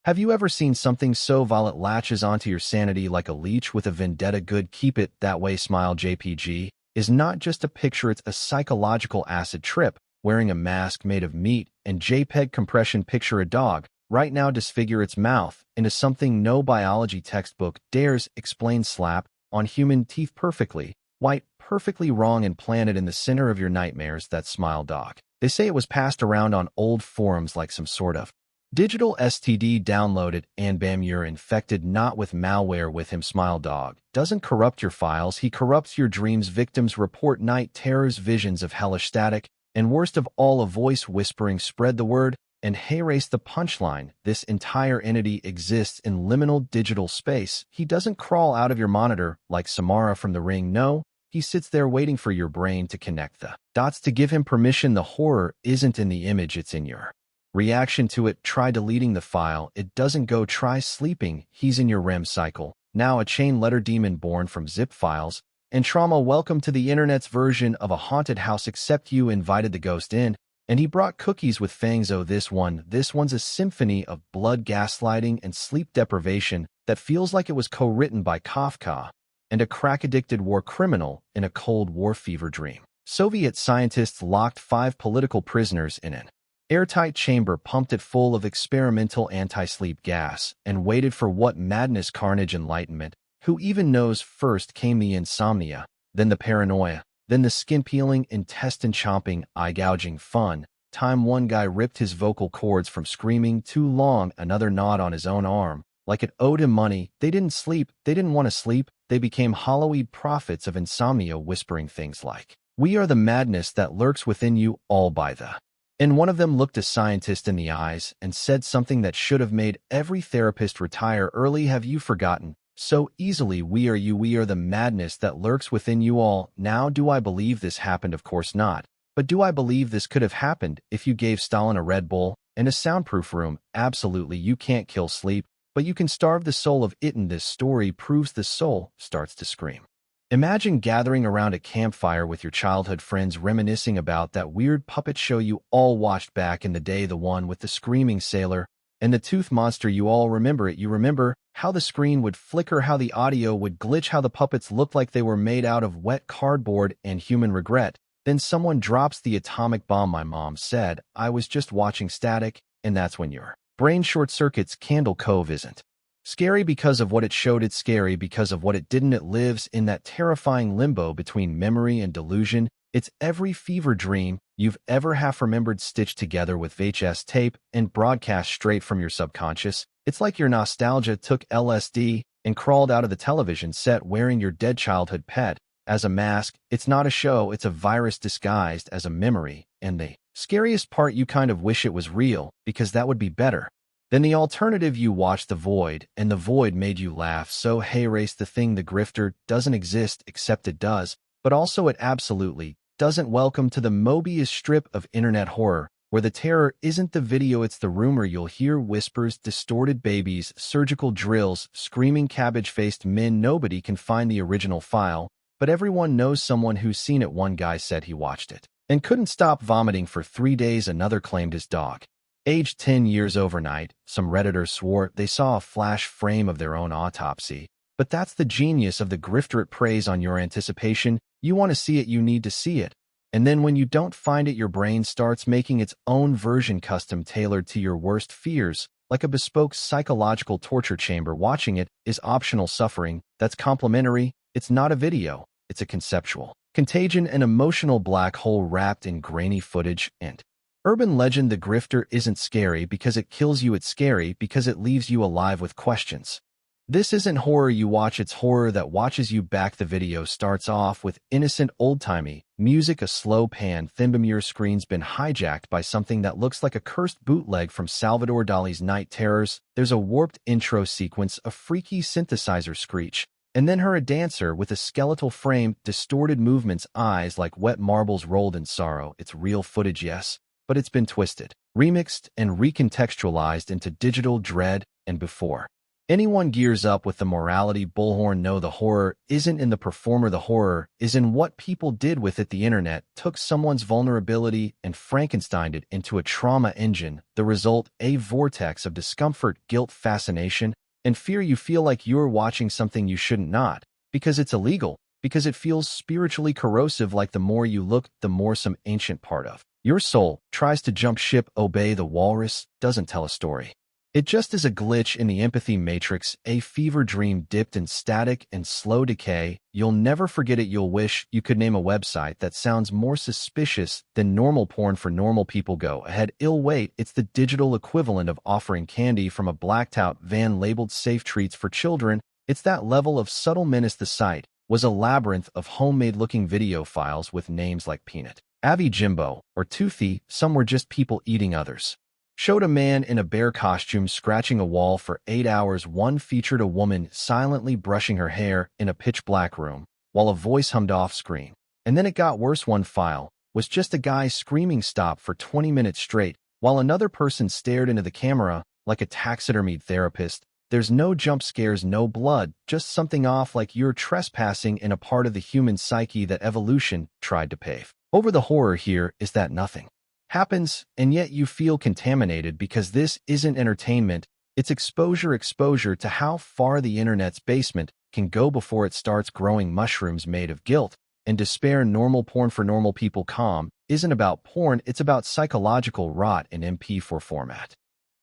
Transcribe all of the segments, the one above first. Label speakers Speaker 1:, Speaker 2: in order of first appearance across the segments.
Speaker 1: Have you ever seen something so vile it latches onto your sanity like a leech with a vendetta? Good, keep it that way. Smile. JPG is not just a picture, it's a psychological acid trip, wearing a mask made of meat and JPEG compression. Picture a dog, right now disfigure its mouth into something no biology textbook dares explain. Slap on human teeth perfectly, white, perfectly wrong, and planted in the center of your nightmares. That smile dog. They say it was passed around on old forums like some sort of digital STD. Downloaded and bam, you're infected, not with malware, with him. Smile dog doesn't corrupt your files, he corrupts your dreams. Victims report night terrors, visions of hellish static, and worst of all, a voice whispering, spread the word. And hey, erase the punchline. This entire entity exists in liminal digital space. He doesn't crawl out of your monitor like Samara from The Ring. No, he sits there waiting for your brain to connect the dots to give him permission. The horror isn't in the image, it's in your reaction to it. Try deleting the file, it doesn't go. Try sleeping, he's in your REM cycle. Now a chain letter demon born from zip files and trauma. Welcome to the internet's version of a haunted house, except you invited the ghost in and he brought cookies with fangs. Oh, this one's a symphony of blood, gaslighting, and sleep deprivation that feels like it was co-written by Kafka and a crack-addicted war criminal in a Cold War fever dream. Soviet scientists locked 5 political prisoners in an airtight chamber, pumped it full of experimental anti-sleep gas, and waited for what madness, carnage, enlightenment. Who even knows? First came the insomnia, then the paranoia, then the skin-peeling, intestine-chomping, eye-gouging fun. Time one guy ripped his vocal cords from screaming too long, another gnawed on his own arm, like it owed him money. They didn't sleep, they didn't want to sleep, they became hollow-eyed prophets of insomnia, whispering things like, "We are the madness that lurks within you, all by the..." And one of them looked a scientist in the eyes and said something that should have made every therapist retire early. Have you forgotten so easily? We are the madness that lurks within you all. Now, do I believe this happened? Of course not. But do I believe this could have happened if you gave Stalin a Red Bull and a soundproof room? Absolutely. You can't kill sleep, but you can starve the soul of it, and this story proves the soul starts to scream. Imagine gathering around a campfire with your childhood friends, reminiscing about that weird puppet show you all watched back in the day, the one with the screaming sailor and the tooth monster. You all remember it. You remember how the screen would flicker, how the audio would glitch, how the puppets looked like they were made out of wet cardboard and human regret. Then someone drops the atomic bomb. My mom said I was just watching static, and that's when your brain short circuits. Candle Cove isn't scary because of what it showed, it's scary because of what it didn't. It lives in that terrifying limbo between memory and delusion. It's every fever dream you've ever half remembered, stitched together with VHS tape and broadcast straight from your subconscious. It's like your nostalgia took LSD and crawled out of the television set wearing your dead childhood pet as a mask. It's not a show, it's a virus disguised as a memory. And the scariest part, you kind of wish it was real, because that would be better than the alternative. You watched The Void, and The Void made you laugh. So hey, erase the thing. The grifter doesn't exist, except it does, but also it absolutely doesn't. Welcome to the Mobius strip of internet horror, where the terror isn't the video, it's the rumor. You'll hear whispers, distorted babies, surgical drills, screaming cabbage-faced men. Nobody can find the original file, but everyone knows someone who's seen it. One guy said he watched it and couldn't stop vomiting for 3 days. Another claimed his dog aged 10 years overnight. Some Redditors swore they saw a flash frame of their own autopsy. But that's the genius of the grifter. It preys on your anticipation. You want to see it, you need to see it. And then when you don't find it, your brain starts making its own version, custom tailored to your worst fears, like a bespoke psychological torture chamber. Watching it is optional suffering that's complimentary. It's not a video, it's a conceptual contagion, an emotional black hole wrapped in grainy footage and urban legend. The grifter isn't scary because it kills you, it's scary because it leaves you alive with questions. This isn't horror you watch, it's horror that watches you back. The video starts off with innocent old-timey music, a slow pan. Then your screen's been hijacked by something that looks like a cursed bootleg from Salvador Dali's Night Terrors. There's a warped intro sequence, a freaky synthesizer screech, and then a dancer with a skeletal frame, distorted movements, eyes like wet marbles rolled in sorrow. It's real footage, yes, but it's been twisted, remixed, and recontextualized into digital dread and before. Anyone gears up with the morality bullhorn. No, the horror isn't in the performer. The horror is in what people did with it. The internet took someone's vulnerability and Frankensteined it into a trauma engine. The result, a vortex of discomfort, guilt, fascination, and fear. You feel like you're watching something you shouldn't, not because it's illegal, because it feels spiritually corrosive, like the more you look, the more some ancient part of your soul tries to jump ship. Obey the walrus doesn't tell a story. It just is a glitch in the empathy matrix, a fever dream dipped in static and slow decay. You'll never forget it. You'll wish you could name a website that sounds more suspicious than normal porn for normal people. Go ahead. Wait, it's the digital equivalent of offering candy from a blacked-out van labeled safe treats for children. It's that level of subtle menace. The site was a labyrinth of homemade-looking video files with names like Peanut, Avi Jimbo, or Toothy. Some were just people eating, others showed a man in a bear costume scratching a wall for 8 hours. One featured a woman silently brushing her hair in a pitch-black room, while a voice hummed off-screen. And then it got worse. One file was just a guy screaming stop for 20 minutes straight, while another person stared into the camera like a taxidermied therapist. There's no jump scares, no blood, just something off, like you're trespassing in a part of the human psyche that evolution tried to pave over. The horror here is that nothing happens, and yet you feel contaminated, because this isn't entertainment, it's exposure to how far the internet's basement can go before it starts growing mushrooms made of guilt and despair. Normal porn for normal people. Calm isn't about porn, it's about psychological rot in MP4 format.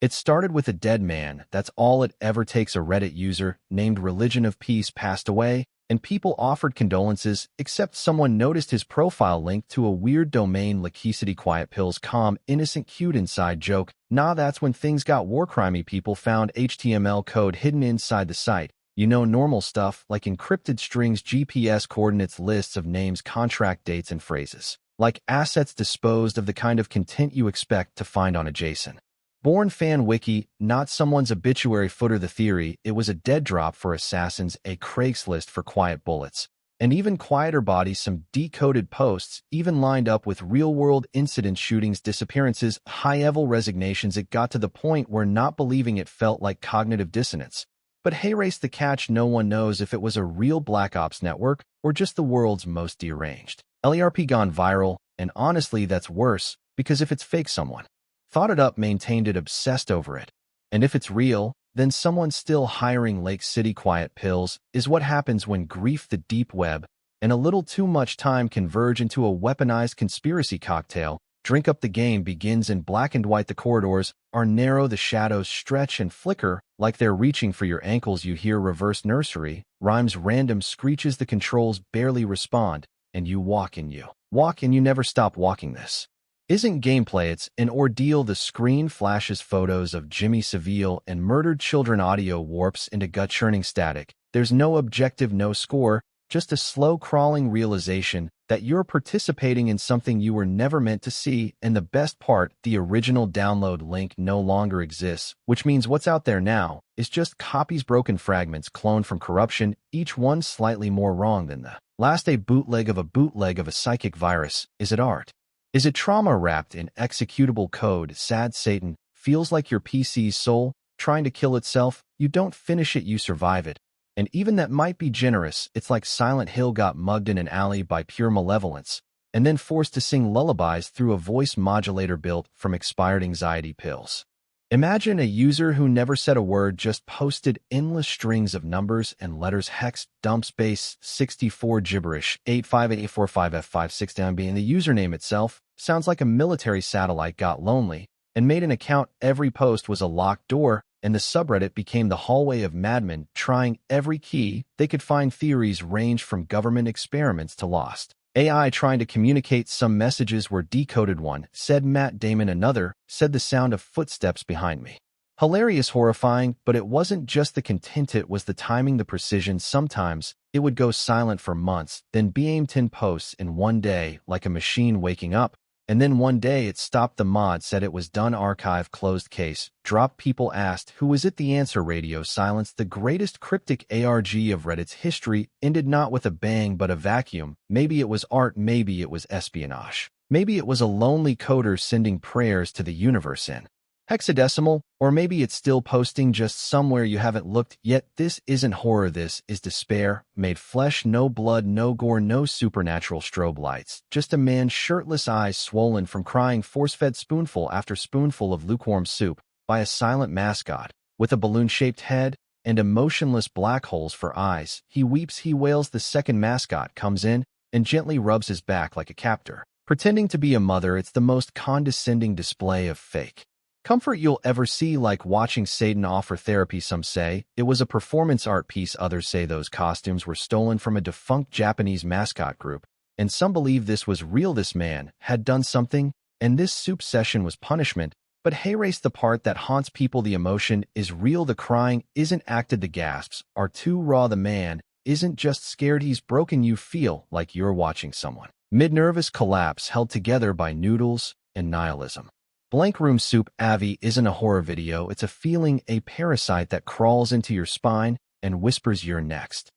Speaker 1: It started with a dead man. That's all it ever takes. A Reddit user named Religion of Peace passed away, and people offered condolences, except someone noticed his profile linked to a weird domain. Laicity, quiet pills, calm, innocent, cute, inside joke. Nah, that's when things got war crimey. People found HTML code hidden inside the site. Normal stuff like encrypted strings, GPS coordinates, lists of names, contract dates, and phrases like assets disposed of, the kind of content you expect to find on a JSON Born fan wiki, not someone's obituary footer. The theory, it was a dead drop for assassins, a Craigslist for quiet bullets. And even quieter bodies, some decoded posts, even lined up with real-world incidents, shootings, disappearances, high-level resignations. It got to the point where not believing it felt like cognitive dissonance. But hey, race the catch, no one knows if it was a real Black Ops network or just the world's most deranged LARP gone viral, and honestly that's worse, because if it's fake, someone thought it up, maintained it, obsessed over it. And if it's real, then someone's still hiring. Lake City, quiet pills is what happens when grief, the deep web, and a little too much time converge into a weaponized conspiracy cocktail. Drink up. The game begins in black and white. The corridors are narrow, the shadows stretch and flicker like they're reaching for your ankles. You hear reverse nursery rhymes, random screeches, the controls barely respond, and you walk and you never stop walking. This isn't gameplay, it's an ordeal. The screen flashes photos of Jimmy Savile and murdered children. Audio warps into gut-churning static. There's no objective, no score, just a slow-crawling realization that you're participating in something you were never meant to see. And the best part, the original download link no longer exists, which means what's out there now is just copies, broken fragments cloned from corruption, each one slightly more wrong than the last. A bootleg of a psychic virus. Is it art? Is it trauma wrapped in executable code? Sad Satan feels like your PC's soul trying to kill itself. You don't finish it, you survive it. And even that might be generous. It's like Silent Hill got mugged in an alley by pure malevolence, and then forced to sing lullabies through a voice modulator built from expired anxiety pills. Imagine a user who never said a word, just posted endless strings of numbers and letters, hex, dump space, 64 gibberish, 85845F56 and the username itself sounds like a military satellite got lonely and made an account. Every post was a locked door, and the subreddit became the hallway of madmen trying every key they could find. Theories range from government experiments to lost AI trying to communicate. Some messages were decoded. One said Matt Damon, another said the sound of footsteps behind me. Hilarious, horrifying, but it wasn't just the content, it was the timing, the precision. Sometimes it would go silent for months, then BAM 10 posts in one day, like a machine waking up. And then one day it stopped. The mod said it was done. Archive closed, case dropped. People asked, who was it? The answer, radio silence. The greatest cryptic ARG of Reddit's history ended not with a bang but a vacuum. Maybe it was art, maybe it was espionage. Maybe it was a lonely coder sending prayers to the universe in hexadecimal, or maybe it's still posting just somewhere you haven't looked yet. This isn't horror, this is despair, made flesh, no blood, no gore, no supernatural strobe lights, just a man's shirtless eyes swollen from crying, force-fed spoonful after spoonful of lukewarm soup by a silent mascot, with a balloon-shaped head and emotionless black holes for eyes. He weeps, he wails. The second mascot comes in and gently rubs his back like a captor, pretending to be a mother. It's the most condescending display of fake comfort you'll ever see, like watching Satan offer therapy. Some say it was a performance art piece, others say those costumes were stolen from a defunct Japanese mascot group, and some believe this was real. This man had done something, and this soup session was punishment. But hey, race the part that haunts people. The emotion is real, the crying isn't acted, the gasps are too raw. The man isn't just scared, he's broken. You feel like you're watching someone mid-nervous collapse, held together by noodles and nihilism. Blank Room Soup. Avi isn't a horror video, it's a feeling, a parasite that crawls into your spine and whispers you're next.